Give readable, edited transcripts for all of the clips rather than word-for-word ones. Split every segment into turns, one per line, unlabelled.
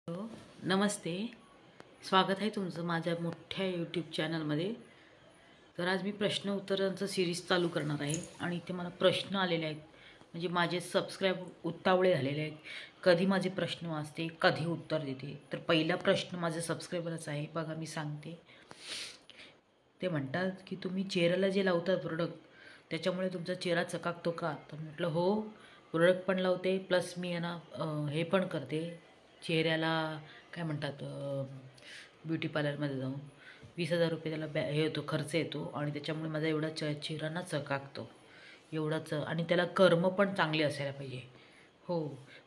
Hello, नमस्ते. स्वागत आहे तुमचं माझ्या मोठ्या यूट्यूब चॅनलमध्ये. तर आज मी प्रश्न उत्तरांचं सिरीज चालू करणार आहे आणि इथे मला प्रश्न आलेले आहेत. म्हणजे माझे सबस्क्राईब उतावळे झालेले आहेत. कधी माझे प्रश्न वाचते, कधी उत्तर देते. तर पहिला प्रश्न माझ्या सबस्क्रायबरच आहे. बघा मी सांगते. ते म्हणतात की तुम्ही चेहऱ्याला जे लावतात प्रोडक्ट त्याच्यामुळे तुमचा चेहरा चकाकतो का? तर म्हटलं हो, प्रोडक्ट पण लावते प्लस मी हे पण करते. चेहऱ्याला काय म्हणतात, ब्युटी पार्लरमध्ये जाऊन 20,000 रुपये त्याला हे होतो, खर्च येतो आणि त्याच्यामुळे माझा एवढा चेहरा ना चकाकतो एवढाच. आणि त्याला कर्म पण चांगले असायला पाहिजे. हो,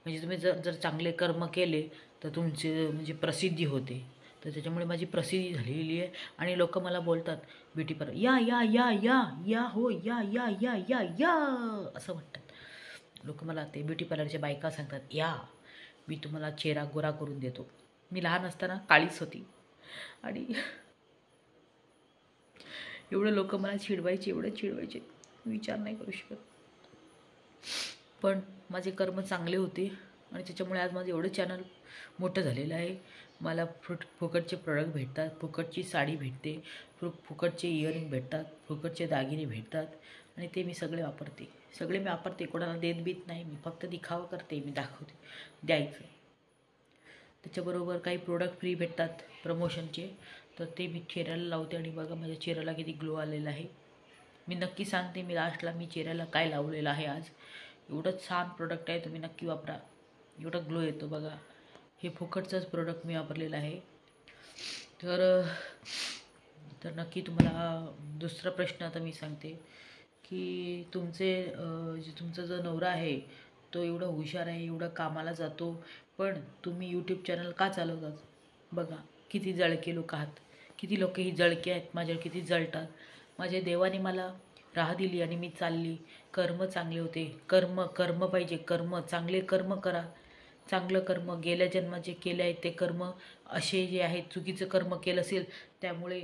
म्हणजे तुम्ही जर जर चांगले कर्म केले तर तुमचे म्हणजे प्रसिद्धी होते. तर त्याच्यामुळे माझी प्रसिद्धी झालेली आहे आणि लोक मला बोलतात ब्युटी पार्लर या या या या या हो या या या या या असं म्हणतात लोक. मला ते ब्युटी पार्लरच्या बायका सांगतात या मी तुम्हाला चेहरा गोरा करून देतो. मी लहान असताना काळीच होती आणि एवढं लोक मला चिडवायचे, एवढे चिडवायचे विचार नाही करू शकत. पण माझे कर्म चांगले होते आणि त्याच्यामुळे आज माझं एवढं चॅनल मोठं झालेलं आहे. मला फुकटचे प्रोडक्ट भेटतात, फुकटची साडी भेटते, फुकटचे इयरिंग भेटतात, फुकटचे दागिने भेटतात आणि ते मी सगळे वापरते. कोणाला देत बीत नाही. मी फक्त दिखावा करते, मी दाखवते द्यायचं. त्याच्याबरोबर काही प्रोडक्ट फ्री भेटतात प्रमोशनचे, तर ते मी चेहऱ्याला लावते आणि बघा माझ्या चेहऱ्याला किती ग्लो आलेला आहे. मी नक्की सांगते मी लास्टला मी चेहऱ्याला काय लावलेलं आहे आज. एवढं छान प्रोडक्ट आहे, तुम्ही नक्की वापरा. एवढा ग्लो येतो बघा. हे फुकटचंच प्रोडक्ट मी वापरलेलं आहे. तर नक्की तुम्हाला दुसरा प्रश्न आता मी सांगते की तुमचा जो नवरा आहे तो एवढा हुशार आहे, एवढा कामाला जातो, पण तुम्ही यूट्यूब चॅनल का चालवतात? बघा किती जळके लोक आहात, किती लोक ही जळके आहेत, माझ्यावर किती जळतात. माझ्या देवाने मला राह दिली आणि मी चालली. कर्म चांगले होते. कर्म पाहिजे. चांगले कर्म करा. चांगलं कर्म गेल्या जन्मात जे केले आहेत ते कर्म असे जे आहेत, चुकीचं कर्म केलं असेल त्यामुळे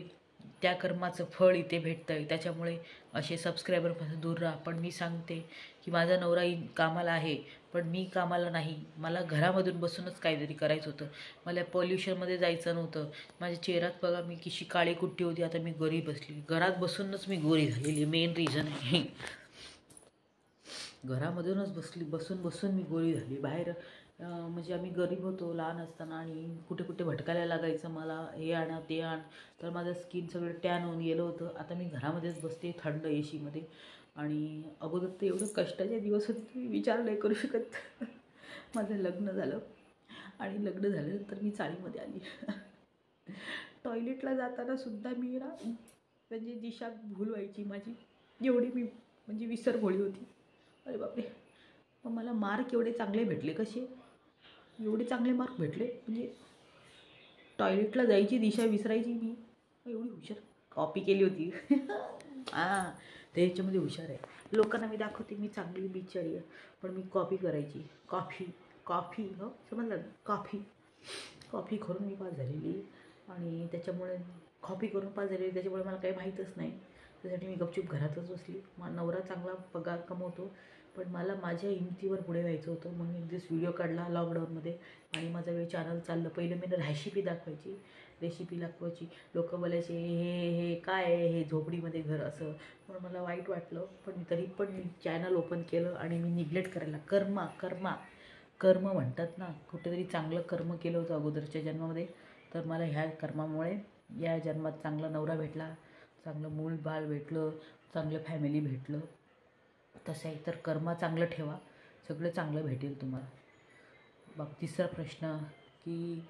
त्या कर्माचं फळ इथे भेटतं आहे. त्याच्यामुळे असे सबस्क्रायबरपासून दूर राहा. पण मी सांगते की माझा नवरा कामाला आहे, पण मी कामाला नाही. मला घरामधून बसूनच काहीतरी करायचं होतं. मला पॉल्युशनमध्ये जायचं नव्हतं. माझ्या चेहऱ्यात बघा मी कशी काळी कुट्टी होती, आता मी गोरी बसली. घरात बसूनच मी गोरी झालेली मेन रिझन आहे. घरामधूनच बसून मी गोरी झाली. बाहेर म्हणजे आम्ही गरीब होतो लहान असताना आणि कुठे कुठे भटकायला लागायचं मला, हे आणा ते आण. तर माझं स्किन सगळं टॅन होऊन गेलं होतं. आता मी घरामध्येच बसते थंड एशीमध्ये. आणि अगोदर तर एवढं कष्टाचे दिवस होते तुम्ही विचार नाही करू शकत. माझं लग्न झालं आणि लग्न झाल्यानंतर मी चाळीमध्ये आली. टॉयलेटला जाताना सुद्धा मी ना म्हणजे दिशा भूल व्हायची माझी, एवढी मी म्हणजे विसरभोळी होती. अरे बापरे. मग मला मार्क एवढे चांगले भेटले कसे? एवढे चांगले मार्क भेटले म्हणजे टॉयलेटला जायची दिशा विसरायची मी. एवढी हुशार कॉपी केली होती. हां, त्याच्यामध्ये हुशार आहे. लोकांना मी दाखवते मी चांगली बिचारी आहे, पण मी कॉपी करायची. कॉफी हो समजलं ना, कॉफी करून मी पास झालेली आणि त्याच्यामुळे कॉपी करून पास झालेली. त्याच्यामुळे मला काही माहीतच नाही. त्यासाठी मी गपचूप घरातच बसली. नवरा चांगला पगार कमवतो, पण मला माझ्या हिमतीवर पुढे व्हायचं होतं. म्हणून एक दिवस व्हिडिओ काढला लॉकडाऊनमध्ये आणि माझं चॅनल चाललं. पहिलं मी रेसिपी दाखवायची. लोक बोलायचे हे काय आहे, हे झोपडीमध्ये घर असं. पण मला वाईट वाटलं, पण तरी पण मी चॅनल ओपन केलं आणि मी निग्लेक्ट करायला कर्म म्हणतात ना, कुठेतरी चांगलं कर्म केलं होतं अगोदरच्या जन्मामध्ये. तर मला ह्या कर्मामुळे या जन्मात चांगला नवरा भेटला, चांगलं मूल बाळ भेटलं, चांगलं फॅमिली भेटलं. तसं आहे तर कर्म चांगलं ठेवा, सगळं चांगलं भेटेल तुम्हाला. मग तिसरा प्रश्न की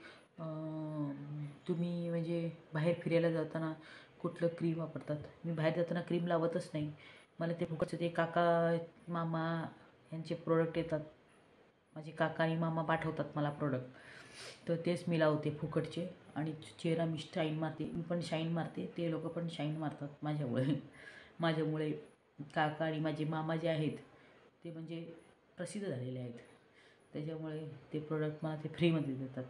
तुम्ही म्हणजे बाहेर फिरायला जाताना कुठलं क्रीम वापरतात? मी बाहेर जाताना क्रीम लावतच नाही. मला ते फुकटचं ते काका मामा यांचे प्रोडक्ट येतात. माझे काका आणि मामा पाठवतात मला प्रोडक्ट, तर तेच मी लावते फुकटचे. आणि चेहरा मी शाईन मारते. मी पण शाईन मारते, ते लोक पण शाईन मारतात माझ्यामुळे काका आणि माझे मामा जे आहेत ते म्हणजे प्रसिद्ध झालेले आहेत. त्याच्यामुळे ते प्रोडक्ट मला ते फ्रीमध्ये देतात.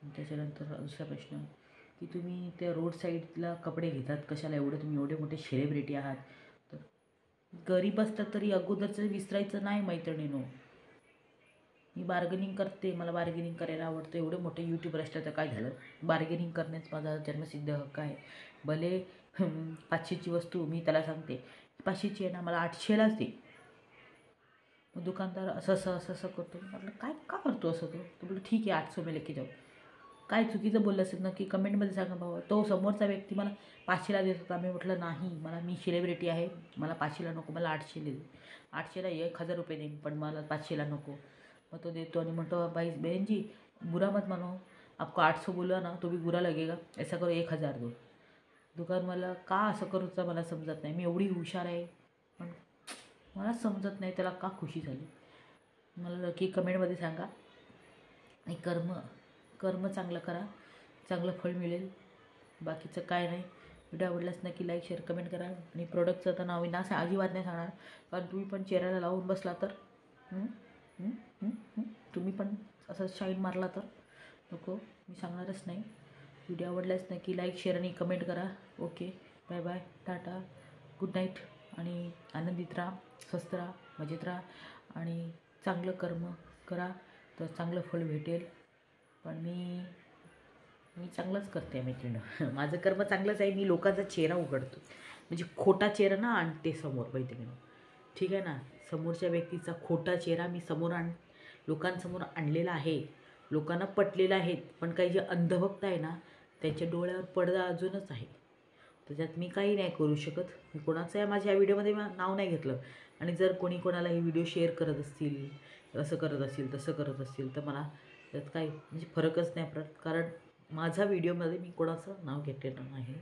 त्याच्यानंतर दुसरा प्रश्न की तुम्ही त्या रोड साईडला कपडे घेतात कशाला? तुम्ही एवढे मोठे सेलिब्रिटी आहात, तर गरीब असतात तरी अगोदरचं विसरायचं नाही मैत्रिणीनो. मी बार्गेनिंग करते, मला बार्गेनिंग करायला आवडतं. एवढे मोठे यूट्यूबर असलं तर काय झालं, बार्गेनिंग करण्याच माझा जन्मसिद्ध हक्क आहे. भले 500ची वस्तू मी त्याला सांगते 500ची आहे ना, मला 800लाच दे. मग दुकानदार असं करतो. म्हटलं काय का करतो असं तो बोलतो ठीक आहे 800 में लेके जाऊ. काय चुकीचं बोललं असेल नक्की कमेंटमध्ये सांगा बाबा. तो समोरचा व्यक्ती मला 500ला देत होता. मी म्हटलं नाही, मी सेलिब्रिटी आहे, मला 500ला नको, मला 800 दे. 800ला 1000 रुपये देईन, पण मला 500ला नको. मग तो देतो आणि म्हणतो भाई बहन जी बुरा मत मानो, आपको 800 बोला ना तो भी बुरा लगेगा, ऐसा करो 1000 दो. दुकानवाला का असं करूचं मला समजत नाही. मी एवढी हुशार आहे पण मला समजत नाही त्याला का खुशी झाली. मला नक्की कमेंटमध्ये सांगा. आणि कर्म चांगलं करा, चांगलं फळ मिळेल. बाकीचं काय नाही. व्हिडिओ आवडल्यास नक्की लाईक शेअर कमेंट करा. आणि प्रोडक्टचं तर नाव ना अजिबात नाही सांगणार, कारण तुम्ही पण चेहऱ्याला लावून बसला तर तुम्ही पण असं शाईन मारला तर नको, मी सांगणारच नाही. व्हिडिओ आवडल्यास नक्की लाईक शेअर आणि कमेंट करा. Okay, bye bye, tata, good night. आणि आनंदित राहा, स्वस्त राहा, मजेत राहा आणि चांगलं कर्म करा तर चांगलं फळ भेटेल. पण मी चांगलंच करते मैत्रिणी. माझं कर्म चांगलंच आहे. मी लोकांचा चेहरा उघडतो, म्हणजे खोटा चेहरा ना आणते समोर मैत्रिणी. ठीक आहे ना, समोरच्या व्यक्तीचा खोटा चेहरा मी लोकांसमोर आणलेला आहे. लोकांना पटलेला आहे. पण काही जे अंधभक्त आहे ना, त्यांच्या डोळ्यावर पडदा अजूनच आहे. त्याच्यात मी काही नाही करू शकत. मी कोणाचं आहे माझ्या व्हिडिओमध्ये नाव नाही घेतलं. आणि जर कोणी कोणाला ही व्हिडिओ शेअर करत असतील, असं करत असतील, तसं करत असतील, तर मला त्यात काही म्हणजे फरकच नाही पडत. कारण माझा व्हिडिओमध्ये मी कोणाचं नाव घेतलेलं नाही,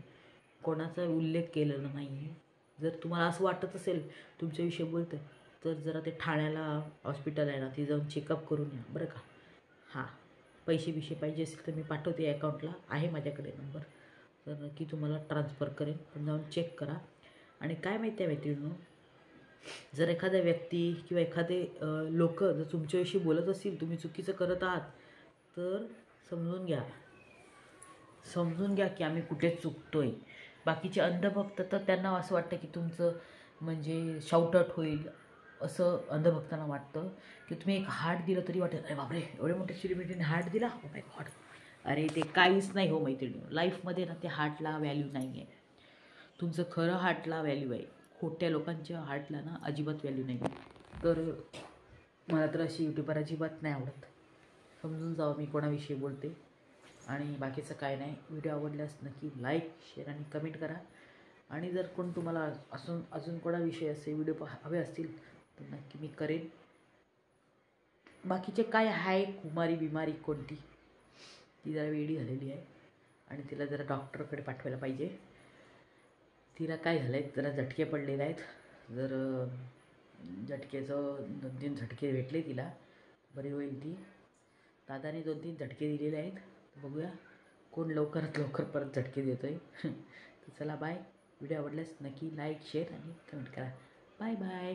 कोणाचा उल्लेख केलेला नाही आहे. जर तुम्हाला असं वाटत असेल तुमच्याविषयी बोलतं, तर जरा ते ठाण्याला हॉस्पिटल आहे ना, ते जाऊन चेकअप करून या बरं का. हां, पैसे पाहिजे असेल तर मी पाठवते अकाउंटला, आहे माझ्याकडे नंबर, तर नक्की तुम्हाला ट्रान्सफर करेन. पण जाऊन चेक करा. आणि काय माहिती आहे मैत्रिणींनो, जर एखाद्या व्यक्ती किंवा एखादे लोक जर तुमच्याविषयी बोलत असतील, तुम्ही चुकीचं करत आहात, तर समजून घ्या की आम्ही कुठे चुकतो आहे. बाकीचे अंधभक्त तर त्यांना असं वाटतं की तुमचं म्हणजे शाउटआउट होईल, असं अंधभक्तांना वाटतं. की तुम्ही एक हार्ट दिलं तरी वाटेल अरे बापरे एवढे मोठे सेलिब्रिटीने हार्ट दिला, ओ माय गॉड. अरे ते काहीच नाही हो मैत्रिणी. लाईफमध्ये ना ते हार्टला व्हॅल्यू नाही आहे. तुमचं खरं हार्टला व्हॅल्यू आहे. खोट्या लोकांच्या हार्टला ना अजिबात व्हॅल्यू नाही. तर मला तर अशी यूट्यूबर अजिबात नाही आवडत. समजून जावं मी कोणाविषयी बोलते. आणि बाकीचं काय नाही. व्हिडिओ आवडल्यास नक्की लाईक शेअर आणि कमेंट करा. आणि जर कोण तुम्हाला अजून कोणाविषयी असे व्हिडिओ हवे असतील तर नक्की मी करेन. बाकीचे काय आहे, बिमारी कोणती ती जरा वेडी झालेली आहे आणि तिला जरा डॉक्टरकडे पाठवायला पाहिजे. तिला काय झालं आहे, जरा झटके पडलेले आहेत. जर झटकेचं 2-3 झटके भेटले तिला, बरी होईल ती. दादाने 2-3 झटके दिलेले आहेत. बघूया कोण लवकरात लवकर परत झटके देतो आहे. तर चला बाय. व्हिडिओ आवडल्यास नक्की लाईक शेअर आणि कमेंट करा. Bye bye.